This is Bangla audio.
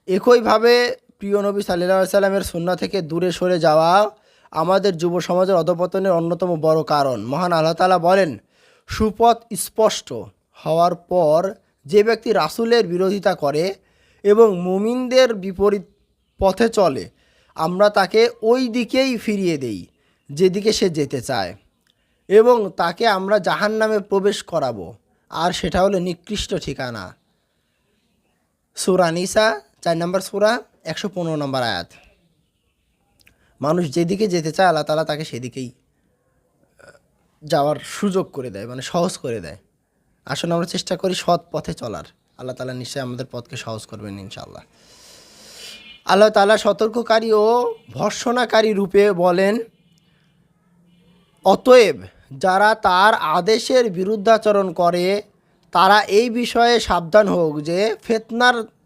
একইভাবে প্রিয় নবী সাল্লাল্লাহু আলাইহি সাল্লামের সুন্নাহ থেকে দূরে সরে যাওয়া আমাদের যুব সমাজের অধঃপতনের অন্যতম বড় কারণ। মহান আল্লাহ তাআলা বলেন, সুপথ স্পষ্ট হওয়ার পর যে ব্যক্তি রাসূলের বিরোধিতা করে এবং মুমিনদের বিপরীত পথে চলে, আমরা তাকে ওই দিকেই ফিরিয়ে দেই যেদিকে সে যেতে চায়, এবং তাকে আমরা জাহান্নামে প্রবেশ করাবো, আর সেটা হলো নিকৃষ্ট ঠিকানা। সূরা নিসা 4 নম্বর সূরা 115 নম্বর আয়াত। মানুষ যেদিকে যেতে চায় আল্লাহ তাআলা তাকে সেদিকেই যাওয়ার সুযোগ করে দেয়, মানে সহজ করে দেয়। আসলে আমরা চেষ্টা করি সৎ পথে চলার। আল্লাহ তাআলা নিশ্চয়ই আমাদের পথকে সহজ করবেন ইনশাআল্লাহ। আল্লাহ তাআলা সতর্ককারী ও ভর্ৎসনাকারী রূপে বলেন, অতএব যারা তার আদেশের বিরুদ্ধাচরণ করে তারা এই বিষয়ে সাবধান হোক যে ফিতনার